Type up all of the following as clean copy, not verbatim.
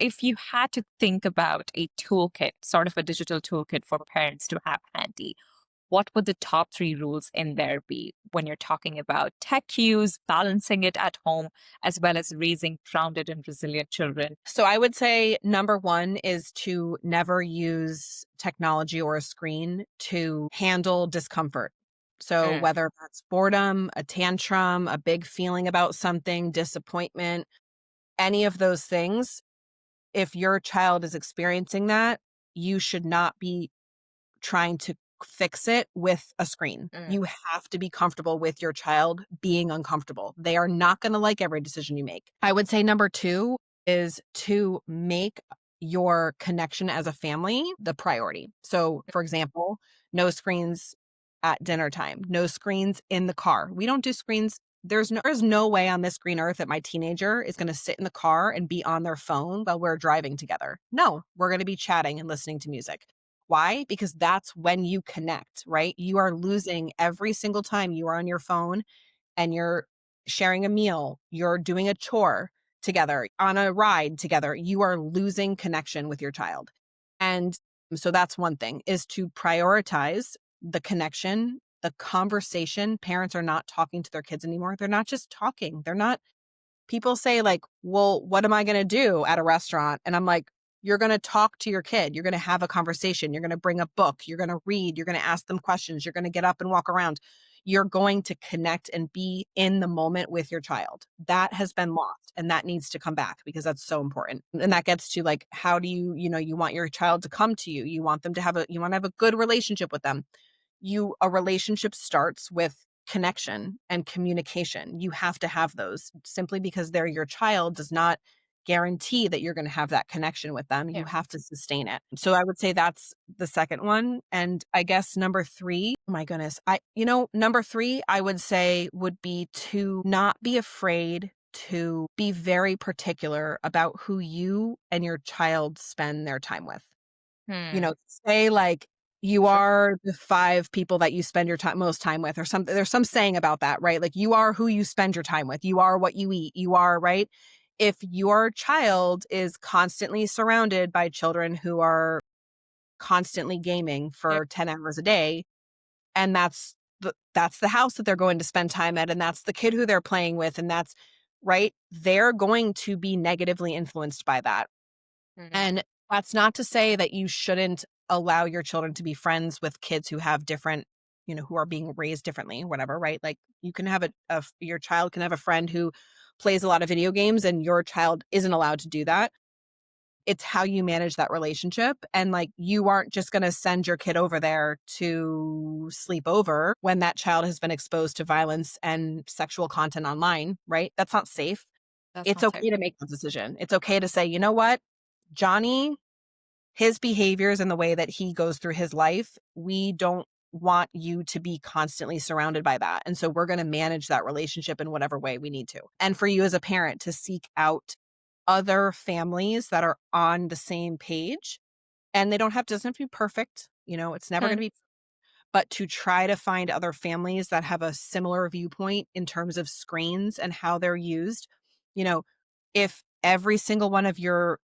if you had to think about a toolkit, sort of a digital toolkit for parents to have handy, what would the top three rules in there be when you're talking about tech use, balancing it at home, as well as raising grounded and resilient children? So I would say number one is to never use technology or a screen to handle discomfort. So Mm, whether that's boredom, a tantrum, a big feeling about something, disappointment, any of those things, if your child is experiencing that, you should not be trying to fix it with a screen. mm, You have to be comfortable with your child being uncomfortable. They are not going to like every decision you make. I would say number two is to make your connection as a family the priority. So, for example, no screens at dinner time, no screens in the car. We don't do screens. There's no way on this green earth that my teenager is going to sit in the car and be on their phone while we're driving together. No, we're going to be chatting and listening to music. Why? Because that's when you connect, right? You are losing every single time you are on your phone and you're sharing a meal, you're doing a chore together, on a ride together. You are losing connection with your child. And so that's one thing, is to prioritize the connection, the conversation. Parents are not talking to their kids anymore. They're not just talking. They're not People say like, "Well, what am I gonna do at a restaurant?" And I'm like, "You're gonna talk to your kid. You're gonna have a conversation. You're gonna bring a book. You're gonna read. You're gonna ask them questions. You're gonna get up and walk around. You're going to connect and be in the moment with your child." That has been lost, and that needs to come back because that's so important. And that gets to like, how do you want your child to come to you. You wanna have a good relationship with them. A relationship starts with connection and communication. You have to have those. Simply because they're your child does not guarantee that you're going to have that connection with them. You yeah. have to sustain it. So I would say that's the second one. And I guess number three, oh my goodness, number three, I would say would be to not be afraid to be very particular about who you and your child spend their time with. Hmm. Say like you Sure. are the 5 people that you spend your most time with or something. There's some saying about that, right? Like you are who you spend your time with. You are what you eat. You are, right? If your child is constantly surrounded by children who are constantly gaming Yep. for 10 hours a day, and that's the house that they're going to spend time at, and that's the kid who they're playing with, and that's right, they're going to be negatively influenced by that. Hmm. And that's not to say that you shouldn't allow your children to be friends with kids who have different, who are being raised differently, whatever, right? Like you can have your child can have a friend who plays a lot of video games and your child isn't allowed to do that. It's how you manage that relationship. And like, you aren't just going to send your kid over there to sleep over when that child has been exposed to violence and sexual content online, right? That's not safe. That's It's not safe. okay to make that decision. It's okay to say, you know what? Johnny, his behaviors and the way that he goes through his life, we don't want you to be constantly surrounded by that. And so we're going to manage that relationship in whatever way we need to. And for you as a parent to seek out other families that are on the same page, and doesn't have to be perfect. It's never going Hmm. to be, but to try to find other families that have a similar viewpoint in terms of screens and how they're used. You know, if every single one of your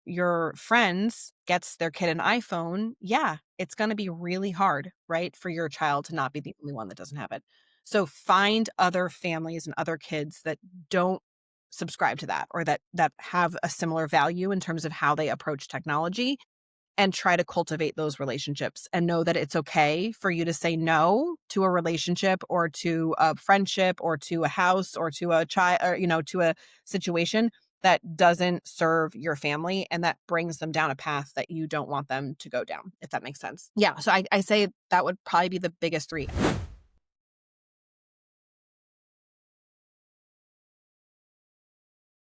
friends gets their kid an iPhone, yeah, it's going to be really hard, right, for your child to not be the only one that doesn't have it. So find other families and other kids that don't subscribe to that or that have a similar value in terms of how they approach technology, and try to cultivate those relationships and know that it's okay for you to say no to a relationship or to a friendship or to a house or to a child or, to a situation that doesn't serve your family and that brings them down a path that you don't want them to go down, if that makes sense. Yeah. So I say that would probably be the biggest three.